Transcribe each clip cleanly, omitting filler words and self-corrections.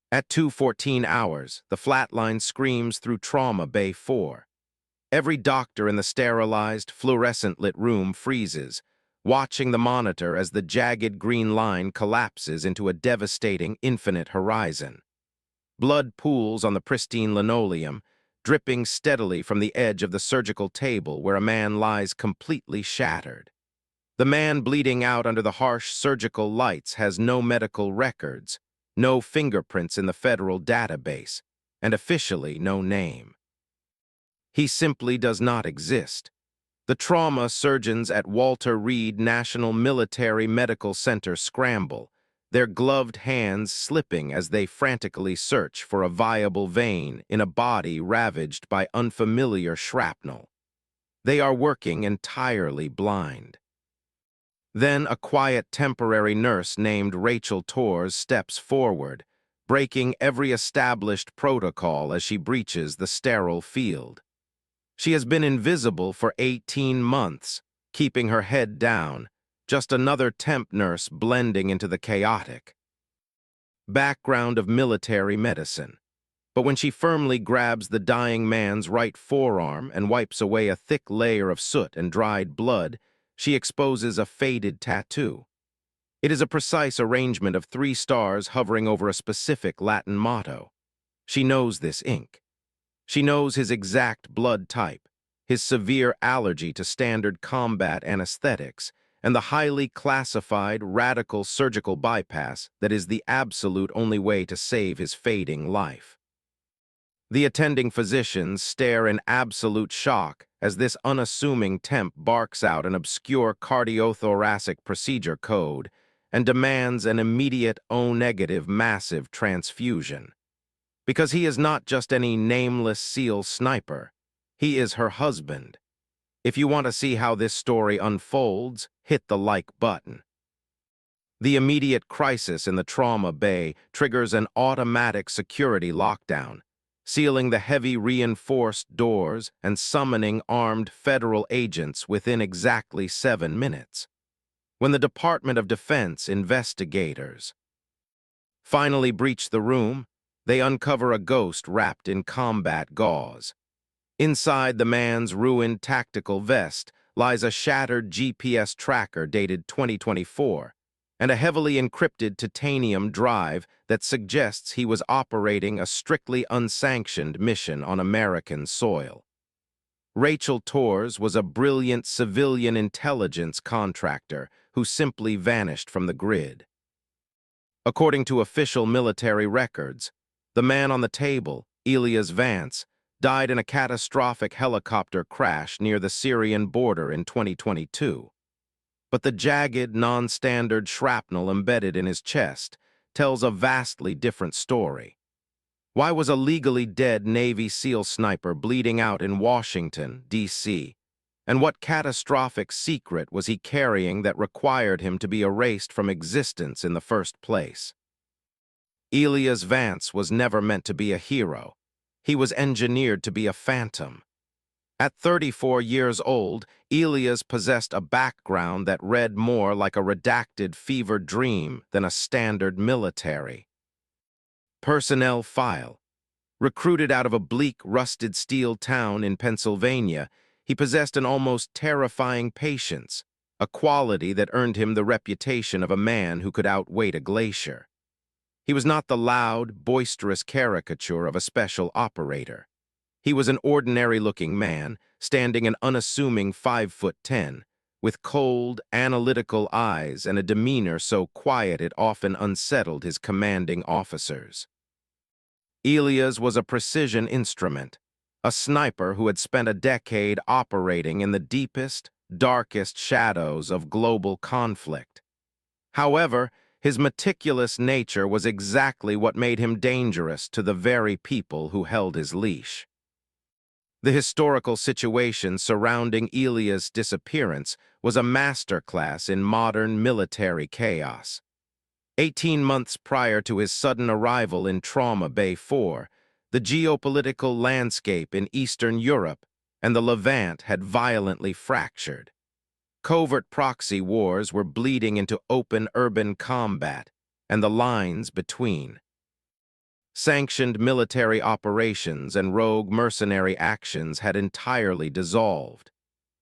At 2:14 hours, the flatline screams through Trauma Bay 4. Every doctor in the sterilized, fluorescent-lit room freezes, watching the monitor as the jagged green line collapses into a devastating, infinite horizon. Blood pools on the pristine linoleum, dripping steadily from the edge of the surgical table where a man lies completely shattered. The man bleeding out under the harsh surgical lights has no medical records, no fingerprints in the federal database, and officially no name. He simply does not exist. The trauma surgeons at Walter Reed National Military Medical Center scramble, their gloved hands slipping as they frantically search for a viable vein in a body ravaged by unfamiliar shrapnel. They are working entirely blind. Then a quiet temporary nurse named Rachel Torres steps forward, breaking every established protocol as she breaches the sterile field. She has been invisible for 18 months, keeping her head down, just another temp nurse blending into the chaotic background of military medicine. But when she firmly grabs the dying man's right forearm and wipes away a thick layer of soot and dried blood, she exposes a faded tattoo. It is a precise arrangement of 3 stars hovering over a specific Latin motto. She knows this ink. She knows his exact blood type, his severe allergy to standard combat anesthetics, and the highly classified radical surgical bypass that is the absolute only way to save his fading life. The attending physicians stare in absolute shock as this unassuming temp barks out an obscure cardiothoracic procedure code and demands an immediate O-negative massive transfusion. Because he is not just any nameless SEAL sniper, he is her husband. If you want to see how this story unfolds, hit the like button. The immediate crisis in the trauma bay triggers an automatic security lockdown, sealing the heavy reinforced doors and summoning armed federal agents within exactly 7 minutes. When the Department of Defense investigators finally breach the room, they uncover a ghost wrapped in combat gauze. Inside the man's ruined tactical vest lies a shattered GPS tracker dated 2024 and a heavily encrypted titanium drive that suggests he was operating a strictly unsanctioned mission on American soil. Rachel Torres was a brilliant civilian intelligence contractor who simply vanished from the grid. According to official military records, the man on the table, Elias Vance, died in a catastrophic helicopter crash near the Syrian border in 2022. But the jagged, non-standard shrapnel embedded in his chest tells a vastly different story. Why was a legally dead Navy SEAL sniper bleeding out in Washington, D.C.? And what catastrophic secret was he carrying that required him to be erased from existence in the first place? Elias Vance was never meant to be a hero. He was engineered to be a phantom. At 34 years old, Elias possessed a background that read more like a redacted fever dream than a standard military personnel file. Recruited out of a bleak, rusted steel town in Pennsylvania, he possessed an almost terrifying patience, a quality that earned him the reputation of a man who could outweight a glacier. He was not the loud, boisterous caricature of a special operator. He was an ordinary-looking man, standing an unassuming 5'10", with cold, analytical eyes and a demeanor so quiet it often unsettled his commanding officers. Elias was a precision instrument, a sniper who had spent a decade operating in the deepest, darkest shadows of global conflict. However, his meticulous nature was exactly what made him dangerous to the very people who held his leash. The historical situation surrounding Elias' disappearance was a masterclass in modern military chaos. 18 months prior to his sudden arrival in Trauma Bay 4, the geopolitical landscape in Eastern Europe and the Levant had violently fractured. Covert proxy wars were bleeding into open urban combat, and the lines between Sanctioned military operations and rogue mercenary actions had entirely dissolved.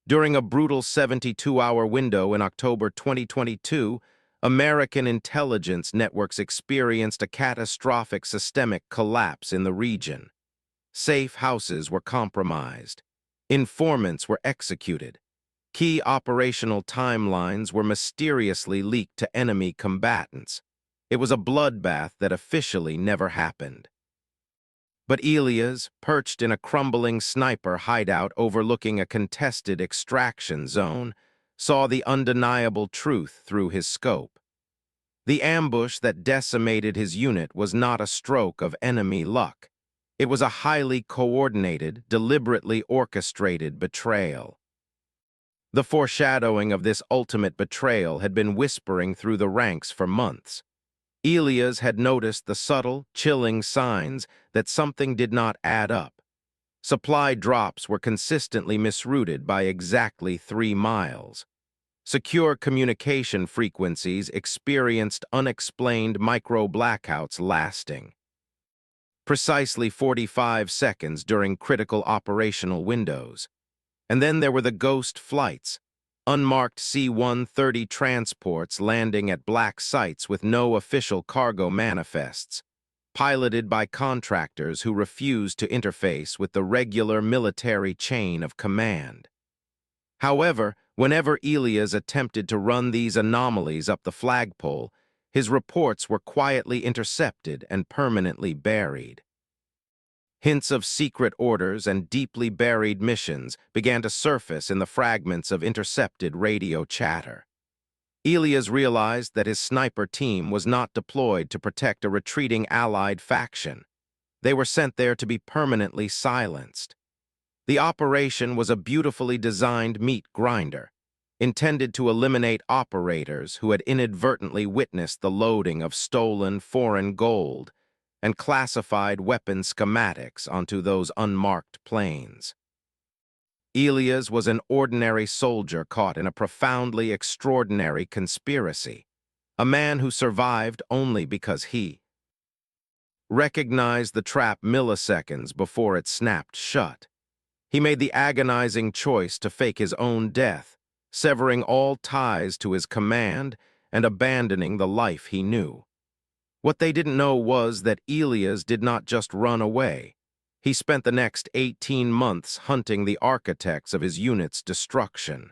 During a brutal 72-hour window in October 2022, American intelligence networks experienced a catastrophic systemic collapse in the region. Safe houses were compromised. Informants were executed. Key operational timelines were mysteriously leaked to enemy combatants. It was a bloodbath that officially never happened. But Elias, perched in a crumbling sniper hideout overlooking a contested extraction zone, saw the undeniable truth through his scope. The ambush that decimated his unit was not a stroke of enemy luck. It was a highly coordinated, deliberately orchestrated betrayal. The foreshadowing of this ultimate betrayal had been whispering through the ranks for months. Elias had noticed the subtle, chilling signs that something did not add up. Supply drops were consistently misrouted by exactly 3 miles. Secure communication frequencies experienced unexplained micro-blackouts lasting precisely 45 seconds during critical operational windows. And then there were the ghost flights, unmarked C-130 transports landing at black sites with no official cargo manifests, piloted by contractors who refused to interface with the regular military chain of command. However, whenever Elias attempted to run these anomalies up the flagpole, his reports were quietly intercepted and permanently buried. Hints of secret orders and deeply buried missions began to surface in the fragments of intercepted radio chatter. Elias realized that his sniper team was not deployed to protect a retreating Allied faction. They were sent there to be permanently silenced. The operation was a beautifully designed meat grinder, intended to eliminate operators who had inadvertently witnessed the loading of stolen foreign gold and classified weapon schematics onto those unmarked planes. Elias was an ordinary soldier caught in a profoundly extraordinary conspiracy, a man who survived only because he recognized the trap milliseconds before it snapped shut. He made the agonizing choice to fake his own death, severing all ties to his command and abandoning the life he knew. What they didn't know was that Elias did not just run away. He spent the next 18 months hunting the architects of his unit's destruction.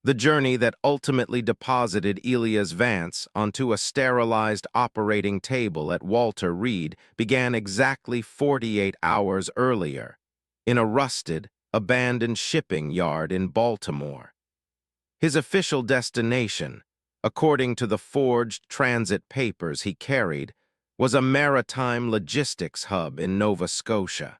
The journey that ultimately deposited Elias Vance onto a sterilized operating table at Walter Reed began exactly 48 hours earlier, in a rusted, abandoned shipping yard in Baltimore. His official destination, according to the forged transit papers he carried, was a maritime logistics hub in Nova Scotia.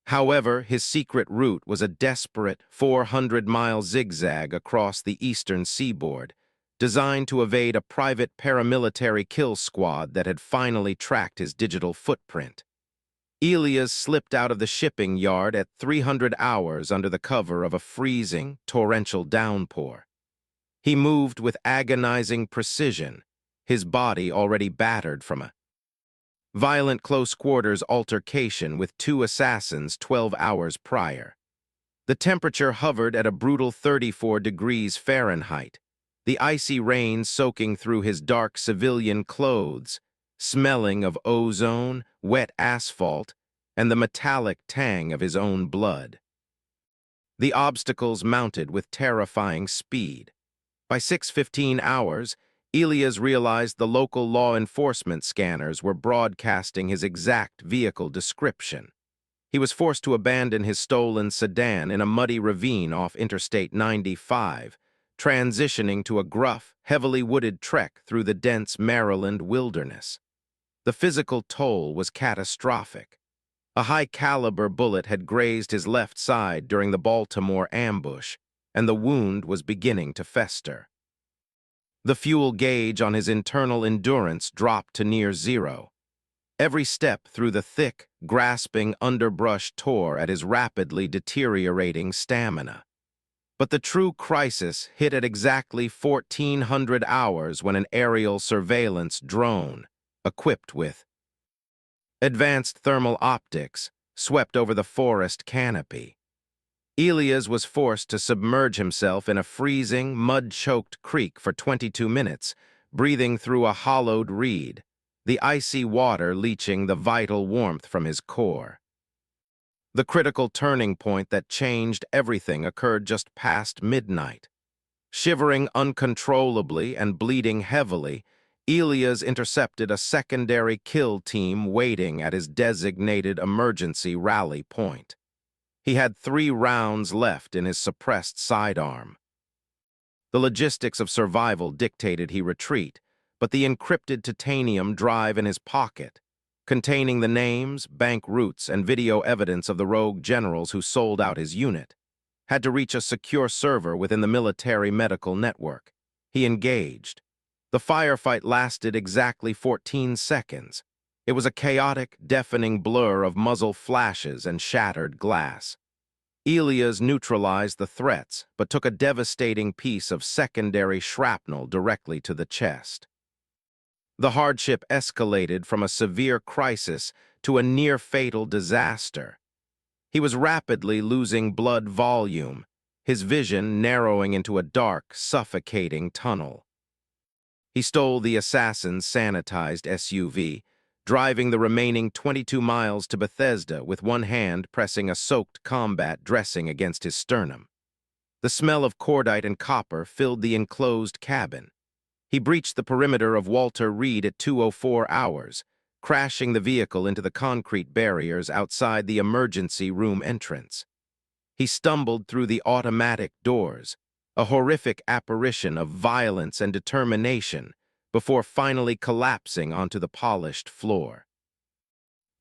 However, his secret route was a desperate 400-mile zigzag across the eastern seaboard, designed to evade a private paramilitary kill squad that had finally tracked his digital footprint. Elias slipped out of the shipping yard at 300 hours under the cover of a freezing, torrential downpour. He moved with agonizing precision, his body already battered from a violent close-quarters altercation with 2 assassins 12 hours prior. The temperature hovered at a brutal 34 degrees Fahrenheit, the icy rain soaking through his dark civilian clothes, smelling of ozone, wet asphalt, and the metallic tang of his own blood. The obstacles mounted with terrifying speed. By 6:15 hours, Elias realized the local law enforcement scanners were broadcasting his exact vehicle description. He was forced to abandon his stolen sedan in a muddy ravine off Interstate 95, transitioning to a gruff, heavily wooded trek through the dense Maryland wilderness. The physical toll was catastrophic. A high-caliber bullet had grazed his left side during the Baltimore ambush, and the wound was beginning to fester. The fuel gauge on his internal endurance dropped to near zero. Every step through the thick, grasping underbrush tore at his rapidly deteriorating stamina. But the true crisis hit at exactly 1400 hours when an aerial surveillance drone, equipped with Advanced thermal optics swept over the forest canopy. Elias was forced to submerge himself in a freezing, mud-choked creek for 22 minutes, breathing through a hollowed reed, the icy water leaching the vital warmth from his core. The critical turning point that changed everything occurred just past midnight. Shivering uncontrollably and bleeding heavily, Elias intercepted a secondary kill team waiting at his designated emergency rally point. He had 3 rounds left in his suppressed sidearm. The logistics of survival dictated he retreat, but the encrypted titanium drive in his pocket, containing the names, bank routes, and video evidence of the rogue generals who sold out his unit, had to reach a secure server within the military medical network. He engaged. The firefight lasted exactly 14 seconds. It was a chaotic, deafening blur of muzzle flashes and shattered glass. Elias neutralized the threats, but took a devastating piece of secondary shrapnel directly to the chest. The hardship escalated from a severe crisis to a near-fatal disaster. He was rapidly losing blood volume, his vision narrowing into a dark, suffocating tunnel. He stole the assassin's sanitized SUV, driving the remaining 22 miles to Bethesda with one hand pressing a soaked combat dressing against his sternum. The smell of cordite and copper filled the enclosed cabin. He breached the perimeter of Walter Reed at 2:04 hours, crashing the vehicle into the concrete barriers outside the emergency room entrance. He stumbled through the automatic doors, a horrific apparition of violence and determination, before finally collapsing onto the polished floor.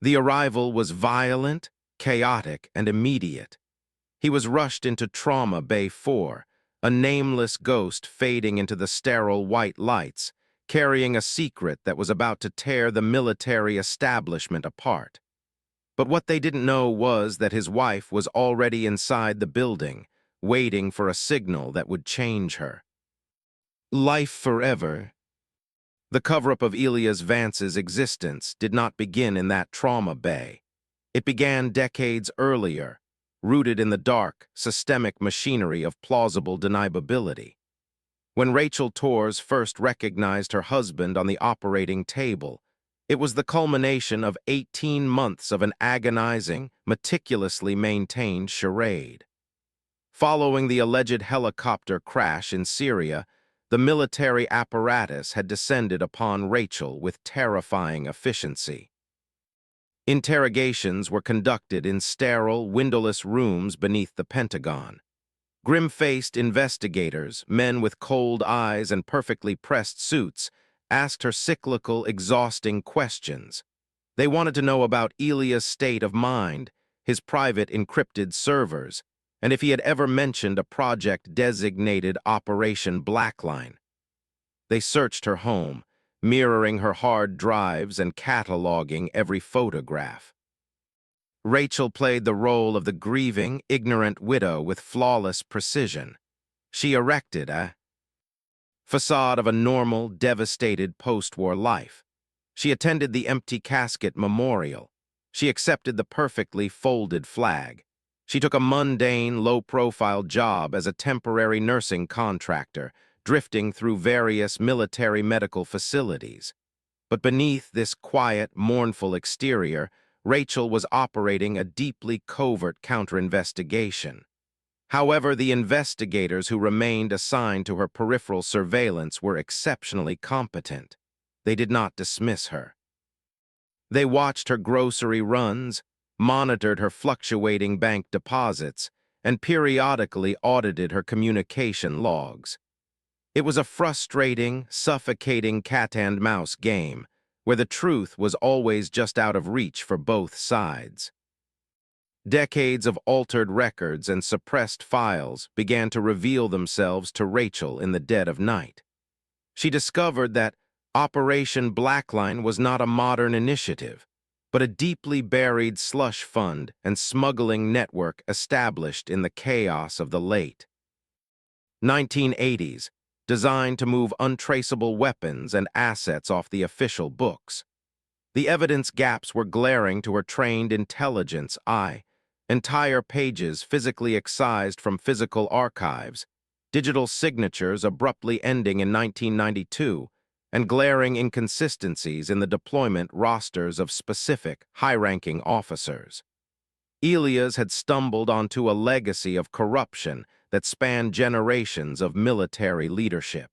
The arrival was violent, chaotic, and immediate. He was rushed into Trauma Bay 4, a nameless ghost fading into the sterile white lights, carrying a secret that was about to tear the military establishment apart. But what they didn't know was that his wife was already inside the building, waiting for a signal that would change her. Life forever. The cover-up of Elias Vance's existence did not begin in that trauma bay. It began decades earlier, rooted in the dark, systemic machinery of plausible deniability. When Rachel Torres first recognized her husband on the operating table, it was the culmination of 18 months of an agonizing, meticulously maintained charade. Following the alleged helicopter crash in Syria, the military apparatus had descended upon Rachel with terrifying efficiency. Interrogations were conducted in sterile, windowless rooms beneath the Pentagon. Grim-faced investigators, men with cold eyes and perfectly pressed suits, asked her cyclical, exhausting questions. They wanted to know about Elias' state of mind, his private encrypted servers, and if he had ever mentioned a project designated Operation Blackline. They searched her home, mirroring her hard drives and cataloging every photograph. Rachel played the role of the grieving, ignorant widow with flawless precision. She erected a facade of a normal, devastated post-war life. She attended the empty casket memorial. She accepted the perfectly folded flag. She took a mundane, low-profile job as a temporary nursing contractor, drifting through various military medical facilities. But beneath this quiet, mournful exterior, Rachel was operating a deeply covert counter-investigation. However, the investigators who remained assigned to her peripheral surveillance were exceptionally competent. They did not dismiss her. They watched her grocery runs, monitored her fluctuating bank deposits, and periodically audited her communication logs. It was a frustrating, suffocating cat-and-mouse game, where the truth was always just out of reach for both sides. Decades of altered records and suppressed files began to reveal themselves to Rachel in the dead of night. She discovered that Operation Blackline was not a modern initiative, but a deeply buried slush fund and smuggling network established in the chaos of the late 1980s, designed to move untraceable weapons and assets off the official books. The evidence gaps were glaring to her trained intelligence eye. Entire pages physically excised from physical archives, digital signatures abruptly ending in 1992, and glaring inconsistencies in the deployment rosters of specific, high-ranking officers. Elias had stumbled onto a legacy of corruption that spanned generations of military leadership.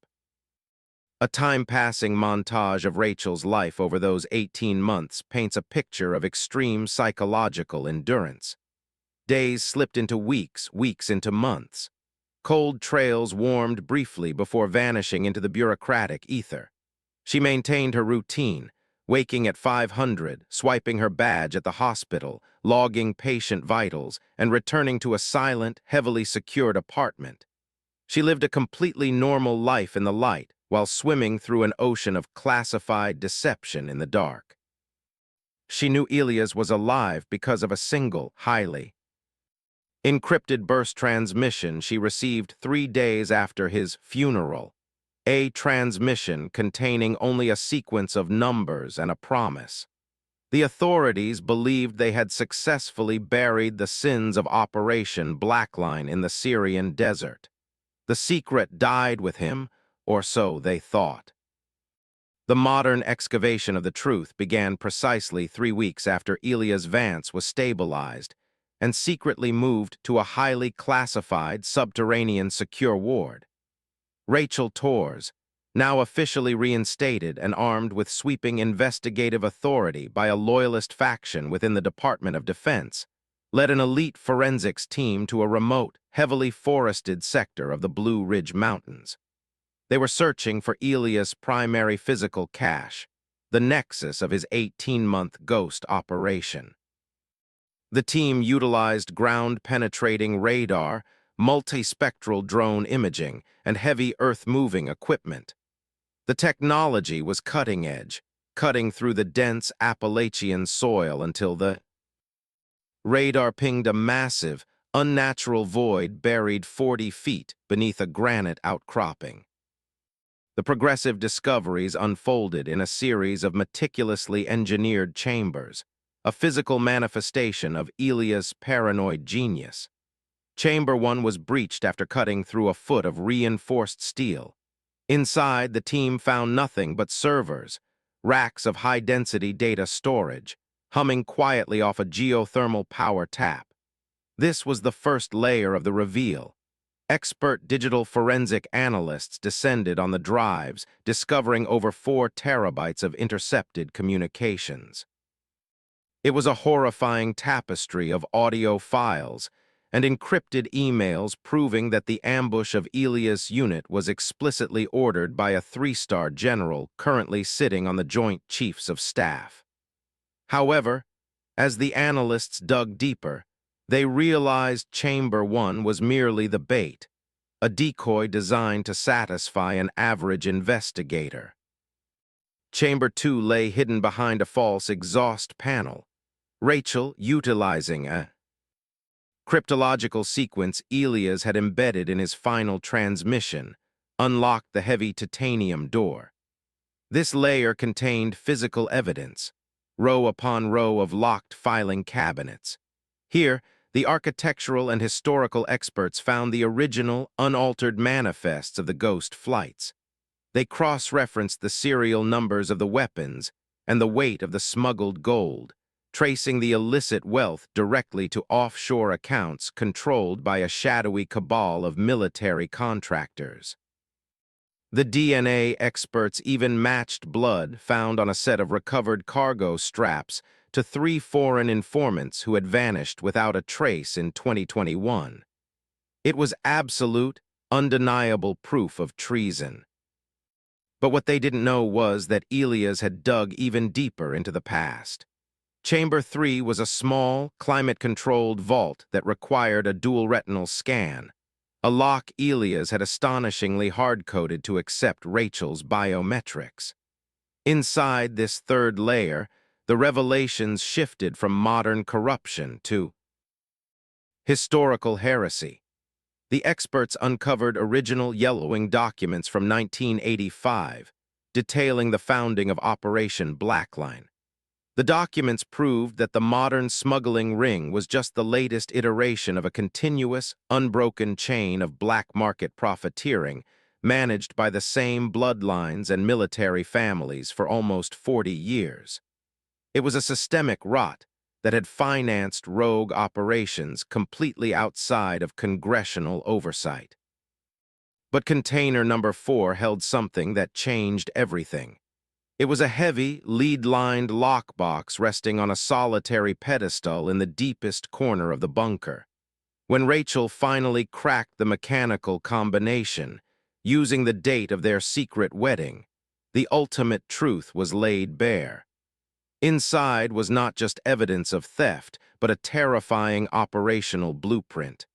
A time-passing montage of Rachel's life over those 18 months paints a picture of extreme psychological endurance. Days slipped into weeks, weeks into months. Cold trails warmed briefly before vanishing into the bureaucratic ether. She maintained her routine, waking at 500, swiping her badge at the hospital, logging patient vitals, and returning to a silent, heavily secured apartment. She lived a completely normal life in the light, while swimming through an ocean of classified deception in the dark. She knew Elias was alive because of a single, highly encrypted burst transmission she received 3 days after his funeral. A transmission containing only a sequence of numbers and a promise. The authorities believed they had successfully buried the sins of Operation Blackline in the Syrian desert. The secret died with him, or so they thought. The modern excavation of the truth began precisely 3 weeks after Elias Vance was stabilized and secretly moved to a highly classified subterranean secure ward. Rachel Torres, now officially reinstated and armed with sweeping investigative authority by a loyalist faction within the Department of Defense, led an elite forensics team to a remote, heavily forested sector of the Blue Ridge Mountains. They were searching for Elias' primary physical cache, the nexus of his 18-month ghost operation. The team utilized ground-penetrating radar, multispectral drone imaging, and heavy earth-moving equipment. The technology was cutting-edge, cutting through the dense Appalachian soil until the radar pinged a massive, unnatural void buried 40 feet beneath a granite outcropping. The progressive discoveries unfolded in a series of meticulously engineered chambers, a physical manifestation of Elias' paranoid genius. Chamber 1 was breached after cutting through a foot of reinforced steel. Inside, the team found nothing but servers, racks of high-density data storage, humming quietly off a geothermal power tap. This was the first layer of the reveal. Expert digital forensic analysts descended on the drives, discovering over 4 terabytes of intercepted communications. It was a horrifying tapestry of audio files and encrypted emails proving that the ambush of Elias' unit was explicitly ordered by a 3-star general currently sitting on the Joint Chiefs of Staff. However, as the analysts dug deeper, they realized Chamber 1 was merely the bait, a decoy designed to satisfy an average investigator. Chamber 2 lay hidden behind a false exhaust panel. Rachel, utilizing a cryptological sequence Elias had embedded in his final transmission, unlocked the heavy titanium door. This layer contained physical evidence, row upon row of locked filing cabinets. Here, the architectural and historical experts found the original, unaltered manifests of the ghost flights. They cross-referenced the serial numbers of the weapons and the weight of the smuggled gold, tracing the illicit wealth directly to offshore accounts controlled by a shadowy cabal of military contractors. The DNA experts even matched blood found on a set of recovered cargo straps to 3 foreign informants who had vanished without a trace in 2021. It was absolute, undeniable proof of treason. But what they didn't know was that Elias had dug even deeper into the past. Chamber 3 was a small, climate-controlled vault that required a dual retinal scan, a lock Elias had astonishingly hard-coded to accept Rachel's biometrics. Inside this third layer, the revelations shifted from modern corruption to historical heresy. The experts uncovered original yellowing documents from 1985, detailing the founding of Operation Blackline. The documents proved that the modern smuggling ring was just the latest iteration of a continuous, unbroken chain of black market profiteering managed by the same bloodlines and military families for almost 40 years. It was a systemic rot that had financed rogue operations completely outside of congressional oversight. But container number 4 held something that changed everything. It was a heavy, lead-lined lockbox resting on a solitary pedestal in the deepest corner of the bunker. When Rachel finally cracked the mechanical combination, using the date of their secret wedding, the ultimate truth was laid bare. Inside was not just evidence of theft, but a terrifying operational blueprint.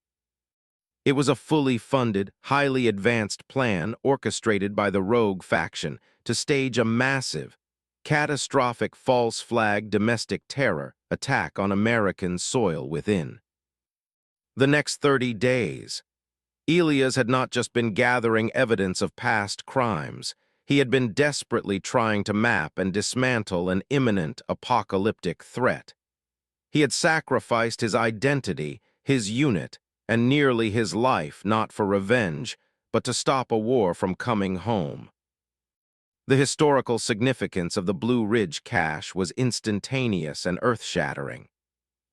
It was a fully funded, highly advanced plan orchestrated by the rogue faction to stage a massive, catastrophic false flag domestic terror attack on American soil within. The next 30 days, Elias had not just been gathering evidence of past crimes, he had been desperately trying to map and dismantle an imminent apocalyptic threat. He had sacrificed his identity, his unit, and nearly his life not for revenge, but to stop a war from coming home. The historical significance of the Blue Ridge cache was instantaneous and earth-shattering.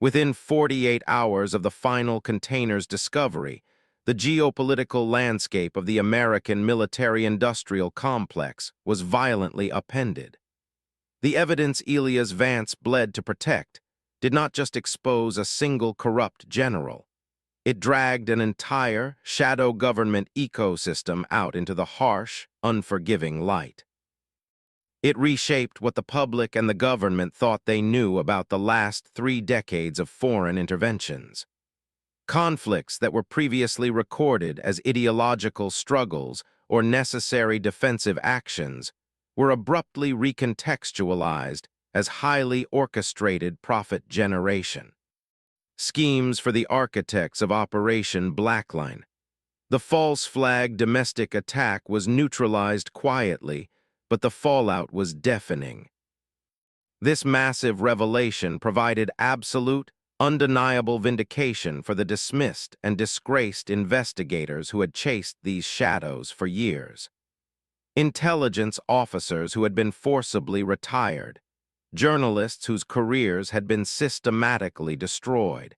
Within 48 hours of the final container's discovery, the geopolitical landscape of the American military-industrial complex was violently upended. The evidence Elias Vance bled to protect did not just expose a single corrupt general. It dragged an entire shadow government ecosystem out into the harsh, unforgiving light. It reshaped what the public and the government thought they knew about the last 3 decades of foreign interventions. Conflicts that were previously recorded as ideological struggles or necessary defensive actions were abruptly recontextualized as highly orchestrated profit generation. Schemes for the architects of Operation Blackline. The false flag domestic attack was neutralized quietly, but the fallout was deafening. This massive revelation provided absolute, undeniable vindication for the dismissed and disgraced investigators who had chased these shadows for years. Intelligence officers who had been forcibly retired, journalists whose careers had been systematically destroyed,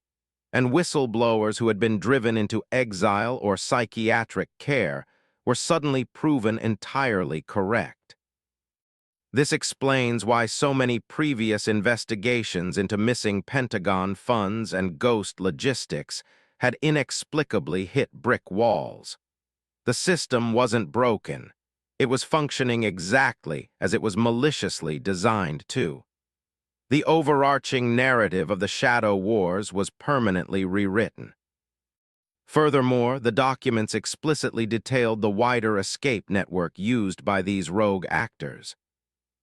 and whistleblowers who had been driven into exile or psychiatric care were suddenly proven entirely correct. This explains why so many previous investigations into missing Pentagon funds and ghost logistics had inexplicably hit brick walls. The system wasn't broken. It was functioning exactly as it was maliciously designed to. The overarching narrative of the Shadow Wars was permanently rewritten. Furthermore, the documents explicitly detailed the wider escape network used by these rogue actors.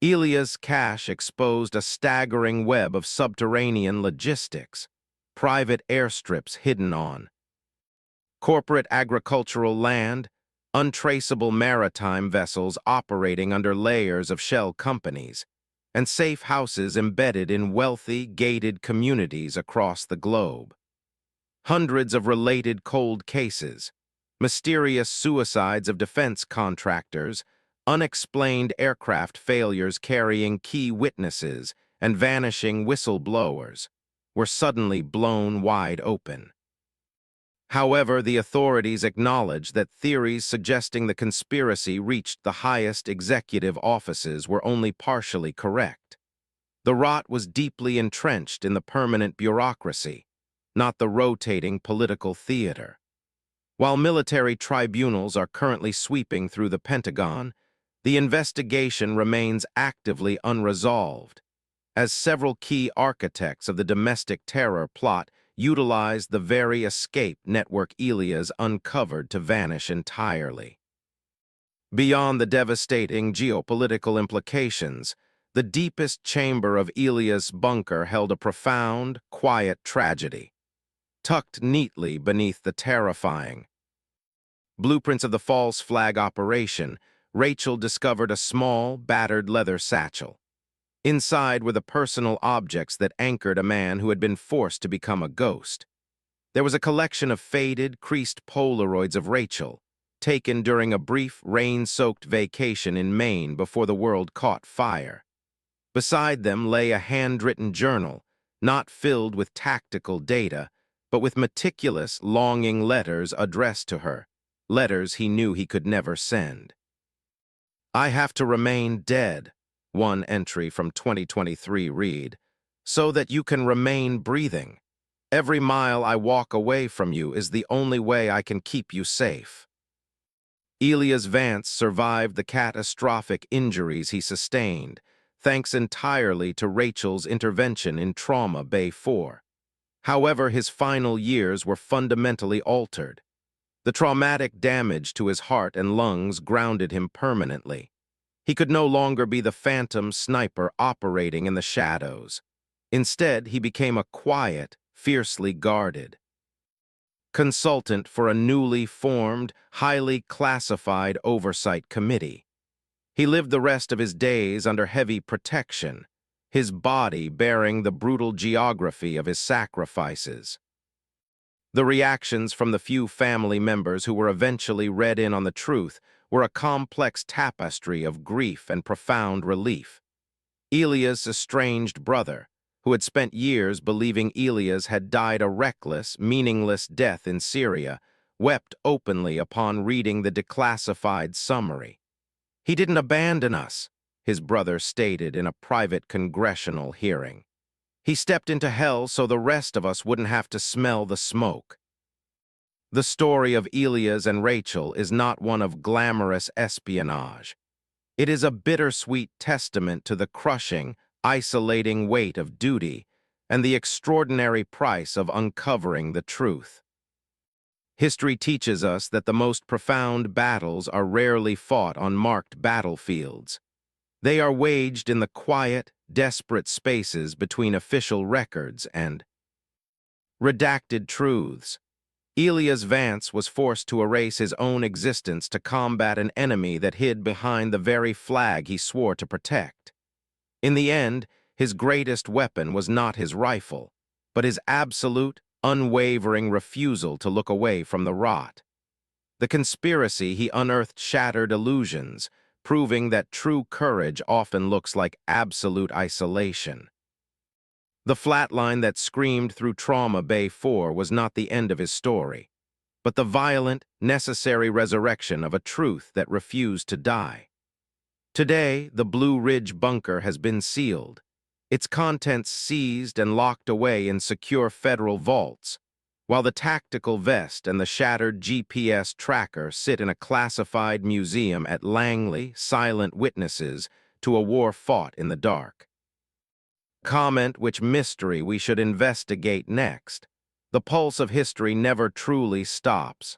Elias' cache exposed a staggering web of subterranean logistics, private airstrips hidden on corporate agricultural land, untraceable maritime vessels operating under layers of shell companies, and safe houses embedded in wealthy, gated communities across the globe. Hundreds of related cold cases, mysterious suicides of defense contractors, unexplained aircraft failures carrying key witnesses, and vanishing whistleblowers were suddenly blown wide open. However, the authorities acknowledged that theories suggesting the conspiracy reached the highest executive offices were only partially correct. The rot was deeply entrenched in the permanent bureaucracy, not the rotating political theater. While military tribunals are currently sweeping through the Pentagon, the investigation remains actively unresolved, as several key architects of the domestic terror plot utilized the very escape network Elias uncovered to vanish entirely. Beyond the devastating geopolitical implications, the deepest chamber of Elias' bunker held a profound, quiet tragedy, tucked neatly beneath the terrifying blueprints of the false flag operation. Rachel discovered a small, battered leather satchel. Inside were the personal objects that anchored a man who had been forced to become a ghost. There was a collection of faded, creased Polaroids of Rachel, taken during a brief, rain-soaked vacation in Maine before the world caught fire. Beside them lay a handwritten journal, not filled with tactical data, but with meticulous, longing letters addressed to her, letters he knew he could never send. "I have to remain dead," one entry from 2023 read, "so that you can remain breathing. Every mile I walk away from you is the only way I can keep you safe." Elias Vance survived the catastrophic injuries he sustained, thanks entirely to Rachel's intervention in Trauma Bay 4. However, his final years were fundamentally altered. The traumatic damage to his heart and lungs grounded him permanently. He could no longer be the phantom sniper operating in the shadows. Instead, he became a quiet, fiercely guarded consultant for a newly formed, highly classified oversight committee. He lived the rest of his days under heavy protection, his body bearing the brutal geography of his sacrifices. The reactions from the few family members who were eventually read in on the truth were a complex tapestry of grief and profound relief. Elias' estranged brother, who had spent years believing Elias had died a reckless, meaningless death in Syria, wept openly upon reading the declassified summary. "He didn't abandon us," his brother stated in a private congressional hearing. "He stepped into hell so the rest of us wouldn't have to smell the smoke." The story of Elias and Rachel is not one of glamorous espionage. It is a bittersweet testament to the crushing, isolating weight of duty and the extraordinary price of uncovering the truth. History teaches us that the most profound battles are rarely fought on marked battlefields. They are waged in the quiet, desperate spaces between official records and redacted truths. Elias Vance was forced to erase his own existence to combat an enemy that hid behind the very flag he swore to protect. In the end, his greatest weapon was not his rifle, but his absolute, unwavering refusal to look away from the rot. The conspiracy he unearthed shattered illusions, proving that true courage often looks like absolute isolation. The flatline that screamed through Trauma Bay 4 was not the end of his story, but the violent, necessary resurrection of a truth that refused to die. Today, the Blue Ridge bunker has been sealed, its contents seized and locked away in secure federal vaults, while the tactical vest and the shattered GPS tracker sit in a classified museum at Langley, silent witnesses to a war fought in the dark. Comment which mystery we should investigate next. The pulse of history never truly stops.